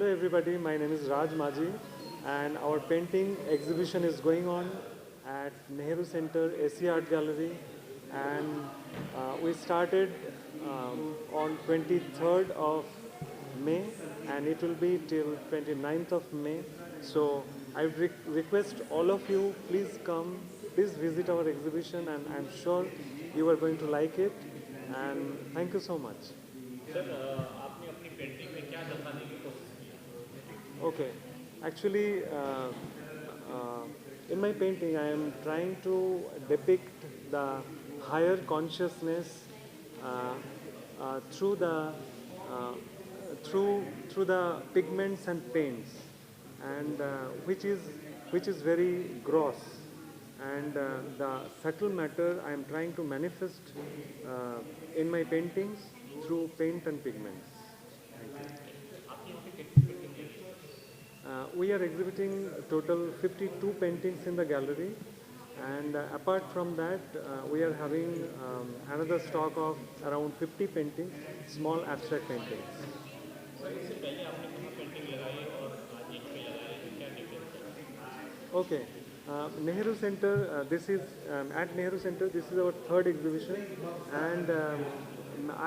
Hello everybody, my name is Raj Maji and our painting exhibition is going on at Nehru Center AC Art Gallery, and we started on 23rd of May and it will be till 29th of May. So I request all of you, please come, please visit our exhibition, and I'm sure you are going to like it, and thank you so much. Sir आपने अपनी painting में क्या दर्शाने की कोशिश की है? Okay, actually, in my painting, I am trying to depict the higher consciousness uh, through uh, through the pigments and paints, and which is very gross, and the subtle matter I am trying to manifest in my paintings through paint and pigments. We are exhibiting total 52 paintings in the gallery, and apart from that, we are having another stock of around 50 paintings, small abstract paintings. Sir इससे पहले आपने कहाँ painting लगाई और आज ईंट पे लगाई तो क्या डिफरेंस है? Okay, Nehru Center. This is at Nehru Center. This is our third exhibition, and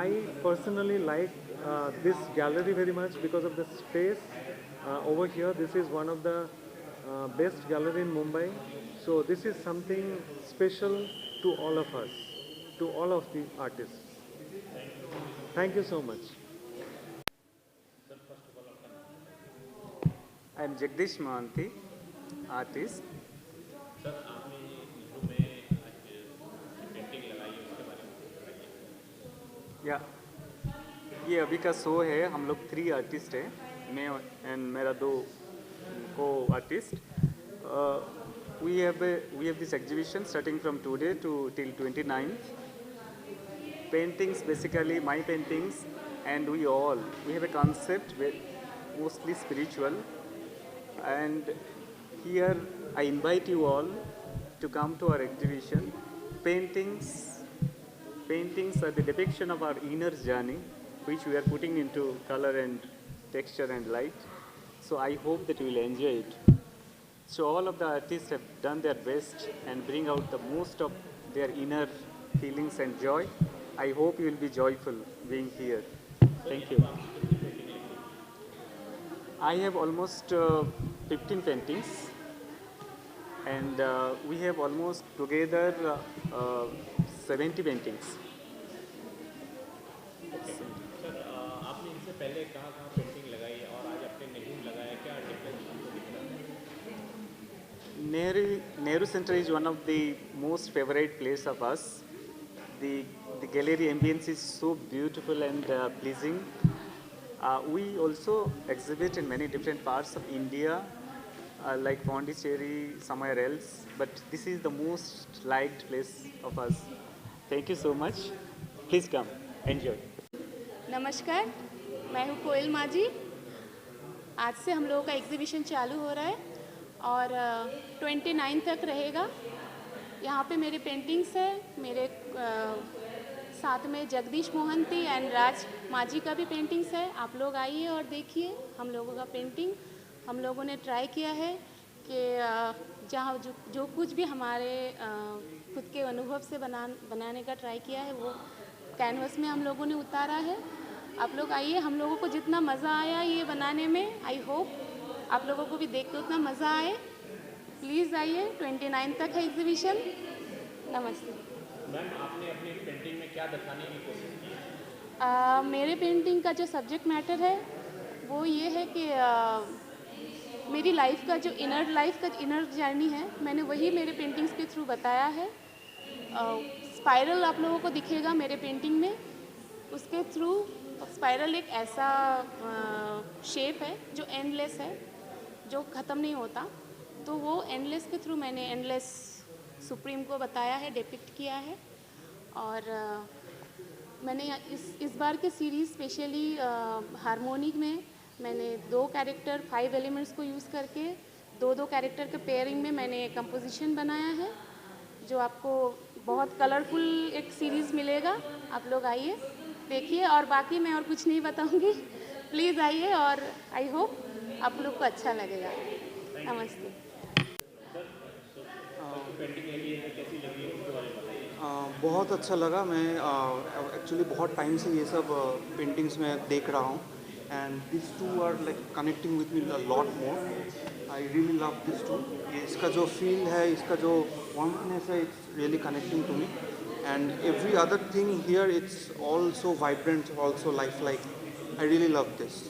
I personally like this gallery very much because of the space over here. This is one of the best gallery in Mumbai. So this is something special to all of us, to all of the artists. Thank you so much. I am Jagdish Mohanty, artist. Sir आपने नेहरू में आज painting लगाई है उसके बारे में बताइए। या ये अभी का शो है, हम लोग 3 आर्टिस्ट हैं, मैं एंड मेरा 2 को artist. we have this exhibition starting from today to till 29th. Paintings, basically my paintings, and we have a concept mostly spiritual, and here I invite you all to come to our exhibition. Paintings are the depiction of our inner journey, which we are putting into color and texture and light. So I hope that you will enjoy it. So all of the artists have done their best and bring out the most of their inner feelings and joy. I hope you will be joyful being here. Thank you. I have almost 15 paintings, and we have almost together 70 paintings. Okay sir आपने इससे पहले कहाँ कहाँ painting लगाई है और आज आपने नेहरू लगाया, क्या डिफरेंस आपको दिख रहा है? Nehru Center is one of the most favorite place of us. The gallery ambience is so beautiful and pleasing. We also exhibit in many different parts of India, like Pondicherry, somewhere else, but this is the most liked place of us. Thank you so much. Please come, enjoy. नमस्कार, मैं हूँ कोयल माजी। आज से हम लोगों का exhibition चालू हो रहा है और 29 तक रहेगा। यहाँ पे मेरे पेंटिंग्स है, मेरे साथ में जगदीश मोहंती एंड राज माजी का भी पेंटिंग्स है। आप लोग आइए और देखिए हम लोगों का पेंटिंग। हम लोगों ने ट्राई किया है कि जहाँ जो कुछ भी हमारे खुद के अनुभव से बनाने का ट्राई किया है वो कैनवस में हम लोगों ने उतारा है। आप लोग आइए, हम लोगों को जितना मज़ा आया ये बनाने में, आई होप आप लोगों को भी देख के उतना मज़ा आए। प्लीज़ आइए, 29 तक है एग्जीबिशन। नमस्ते मैम, आपने अपनी पेंटिंग में क्या दिखाने की कोशिश की है? मेरे पेंटिंग का जो सब्जेक्ट मैटर है वो ये है कि मेरी लाइफ का जो इनर जर्नी है, मैंने वही मेरे पेंटिंग्स के थ्रू बताया है। स्पाइरल आप लोगों को दिखेगा मेरे पेंटिंग में, उसके थ्रू स्पाइरल एक ऐसा शेप है जो एंडलेस है, जो ख़त्म नहीं होता। तो वो एंडलेस के थ्रू मैंने एंडलेस सुप्रीम को बताया है, डिपिक्ट किया है। और मैंने इस बार के सीरीज़ स्पेशली हारमोनिक में मैंने 2 कैरेक्टर 5 एलिमेंट्स को यूज़ करके 2 कैरेक्टर के पेयरिंग में मैंने कंपोजिशन बनाया है, जो आपको बहुत कलरफुल एक सीरीज़ मिलेगा। आप लोग आइए देखिए, और बाकी मैं और कुछ नहीं बताऊंगी। प्लीज़ आइए और आई होप आप लोग को अच्छा लगेगा। नमस्ते। बहुत अच्छा लगा। मैं एक्चुअली बहुत टाइम से ये सब पेंटिंग्स में देख रहा हूँ and this two are like connecting with me lot more. I really love this too. ये इसका जो फील है, इसका जो वार्मनेस है, it's really connecting to me and every other thing here it's also vibrant, also life like. I really love this.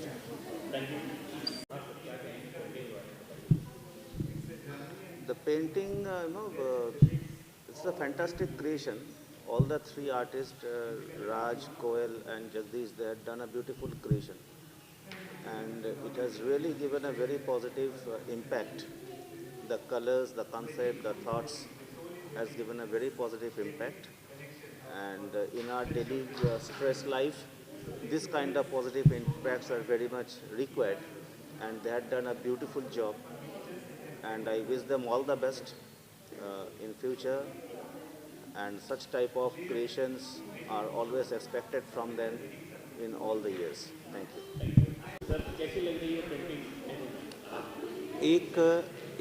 The painting, it's a fantastic creation. All the three artists, Raj, Koel and Jagdish, they had done a beautiful creation. And it has really given a very positive impact. The colors, the concept, the thoughts has given a very positive impact. And in our daily stress life, this kind of positive impacts are very much required. And they had done a beautiful job. And I wish them all the best in future, and such type of creations are always expected from them in all the years. Thank you. Sir कैसी लग रही है painting?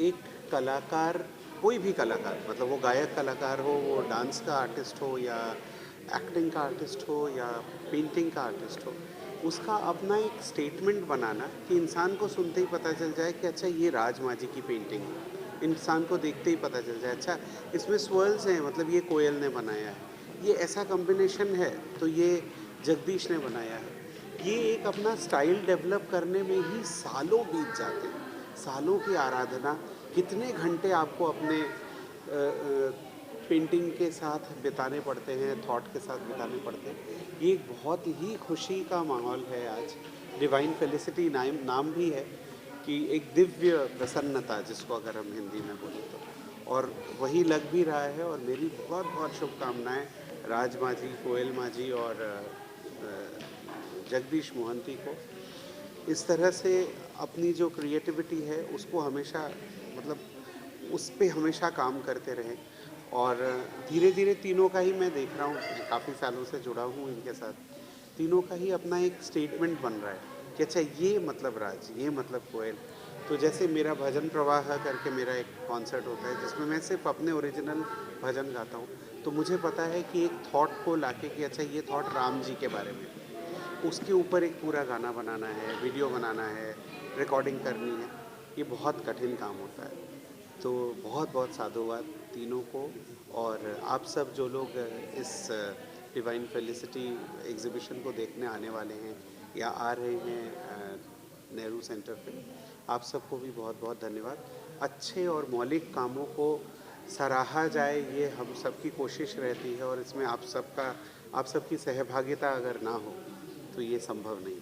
एक कलाकार, कोई भी कलाकार, मतलब वो गायक कलाकार हो, वो डांस का आर्टिस्ट हो या एक्टिंग का आर्टिस्ट हो या पेंटिंग का आर्टिस्ट हो, उसका अपना एक स्टेटमेंट बनाना कि इंसान को सुनते ही पता चल जाए कि अच्छा ये राज माझी की पेंटिंग है। इंसान को देखते ही पता चल जाए अच्छा इसमें स्वर्ल्स हैं, मतलब ये कोयल ने बनाया है, ये ऐसा कॉम्बिनेशन है तो ये जगदीश ने बनाया है। ये एक अपना स्टाइल डेवलप करने में ही सालों बीत जाते हैं, सालों की आराधना, कितने घंटे आपको अपने पेंटिंग के साथ बिताने पड़ते हैं, थॉट के साथ बिताने पड़ते हैं। ये एक बहुत ही खुशी का माहौल है आज। डिवाइन फेलिसिटी नाम भी है कि एक दिव्य प्रसन्नता, जिसको अगर हम हिंदी में बोलें तो, और वही लग भी रहा है। और मेरी बहुत बहुत शुभकामनाएं राज माझी, कोयल माझी और जगदीश मोहंती को। इस तरह से अपनी जो क्रिएटिविटी है उसको हमेशा, मतलब उस पे हमेशा काम करते रहें। और धीरे धीरे तीनों का ही मैं देख रहा हूँ, काफ़ी सालों से जुड़ा हूँ इनके साथ, तीनों का ही अपना एक स्टेटमेंट बन रहा है कि अच्छा ये मतलब राज, ये मतलब कोयल। तो जैसे मेरा भजन प्रवाह करके मेरा एक कॉन्सर्ट होता है जिसमें मैं सिर्फ अपने ओरिजिनल भजन गाता हूँ, तो मुझे पता है कि एक थॉट को लाके कि अच्छा ये थॉट राम जी के बारे में, उसके ऊपर एक पूरा गाना बनाना है, वीडियो बनाना है, रिकॉर्डिंग करनी है, ये बहुत कठिन काम होता है। तो बहुत बहुत साधुवाद तीनों को। और आप सब जो लोग इस डिवाइन फेलिसिटी एग्ज़िबिशन को देखने आने वाले हैं या आ रहे हैं नेहरू सेंटर पे, आप सबको भी बहुत बहुत धन्यवाद। अच्छे और मौलिक कामों को सराहा जाए, ये हम सबकी कोशिश रहती है, और इसमें आप सबकी सहभागिता अगर ना हो तो ये संभव नहीं है।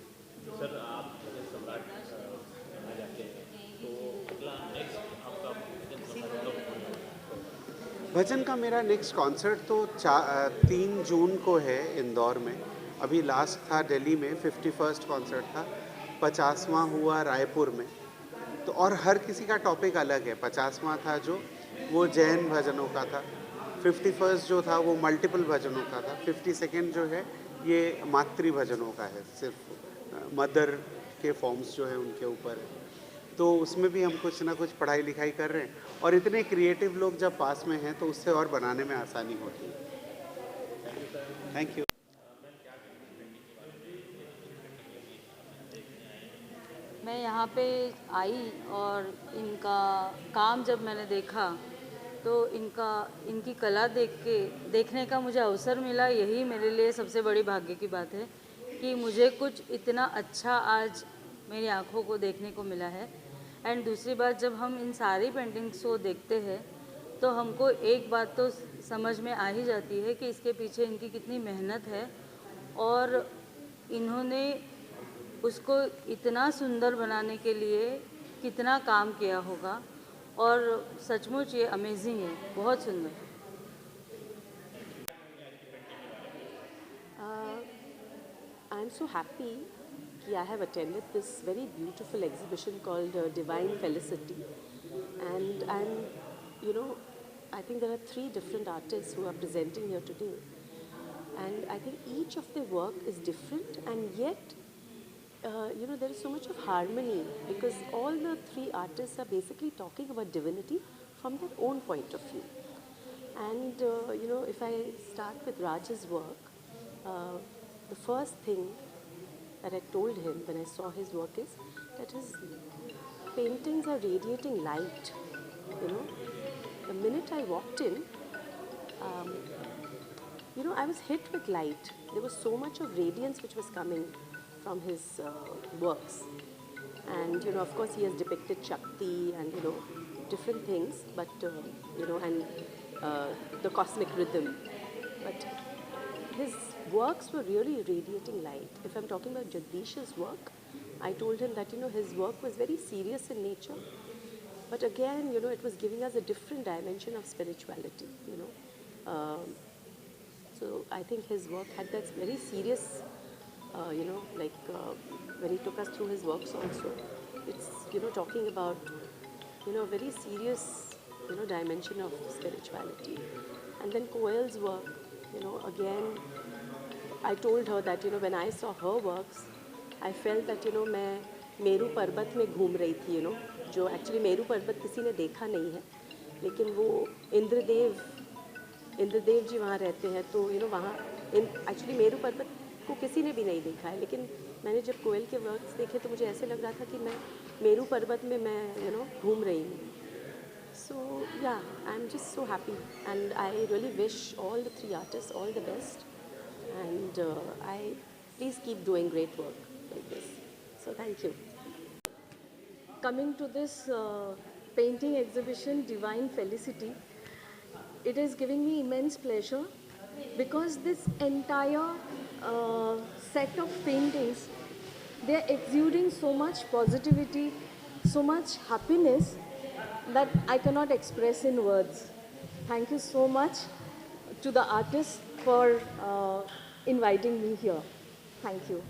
सर आप सम्राट आ जाते हैं तो अगला नेक्स्ट आपका भजन का मेरा नेक्स्ट कॉन्सर्ट तो 3 जून को है इंदौर में। अभी लास्ट था दिल्ली में, 51st कॉन्सर्ट था। 50वां हुआ रायपुर में। तो और हर किसी का टॉपिक अलग है। 50वां था जो वो जैन भजनों का था, 51st जो था वो मल्टीपल भजनों का था, 52nd जो है ये मातृ भजनों का है, सिर्फ मदर के फॉर्म्स जो है उनके ऊपर। तो उसमें भी हम कुछ ना कुछ पढ़ाई लिखाई कर रहे हैं, और इतने क्रिएटिव लोग जब पास में हैं तो उससे और बनाने में आसानी होती है। Thank you. मैं यहाँ पे आई और इनका काम जब मैंने देखा तो इनकी कला देखने का मुझे अवसर मिला। यही मेरे लिए सबसे बड़ी भाग्य की बात है कि मुझे कुछ इतना अच्छा आज मेरी आंखों को देखने को मिला है। एंड दूसरी बात, जब हम इन सारी पेंटिंग्स को देखते हैं तो हमको एक बात तो समझ में आ ही जाती है कि इसके पीछे इनकी कितनी मेहनत है और इन्होंने उसको इतना सुंदर बनाने के लिए कितना काम किया होगा। और सचमुच ये अमेजिंग है, बहुत सुंदर। I'm so happy that I have attended this very beautiful exhibition called Divine Felicity, and I think there are 3 different artists who are presenting here today, and I think each of their work is different, and yet there is so much of harmony because all the three artists are basically talking about divinity from their own point of view. And, if I start with Raj's work, the first thing that I told him when I saw his work is that his paintings are radiating light, The minute I walked in, I was hit with light. There was so much of radiance which was coming from his works. And, of course, he has depicted Shakti and, different things, but, and the cosmic rhythm. But his works were really radiating light. If I'm talking about Jagdish's work, I told him that, his work was very serious in nature. But again, it was giving us a different dimension of spirituality, So I think his work had that very serious, when he took us through his works also, it's, talking about, a very serious, dimension of spirituality. And then Koel's work, again, I told her that, when I saw her works, I felt that, मैं मेरू पर्वत में घूम रही थी, जो actually Meru पर्वत किसी ने देखा नहीं है, लेकिन वो इंद्रदेव जी वहाँ रहते हैं, तो वहाँ एक्चुअली मेरू पर्वत को किसी ने भी नहीं देखा है, लेकिन मैंने जब कोयल के वर्क्स देखे तो मुझे ऐसे लग रहा था कि मैं मेरू पर्वत में मैं घूम रही हूँ. So yeah, I'm just so happy and I really wish all the three artists all the best, and I please keep doing great work like this. So thank you. Coming to this painting exhibition, Divine Felicity, it is giving me immense pleasure because this entire set of paintings, they are exuding so much positivity, so much happiness that I cannot express in words. Thank you so much to the artists for inviting me here. Thank you.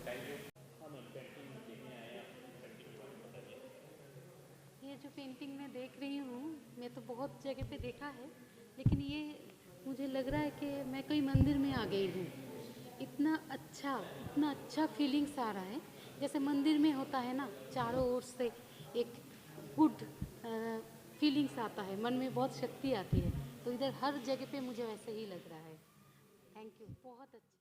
ये जो painting मैं देख रही हूँ, मैं तो बहुत जगह पे देखा है, लेकिन ये मुझे लग रहा है कि मैं कोई मंदिर में आ गई हूँ. इतना अच्छा फीलिंग्स आ रहा है, जैसे मंदिर में होता है ना, चारों ओर से एक गुड फीलिंग्स आता है, मन में बहुत शक्ति आती है, तो इधर हर जगह पे मुझे वैसे ही लग रहा है. थैंक यू, बहुत अच्छा.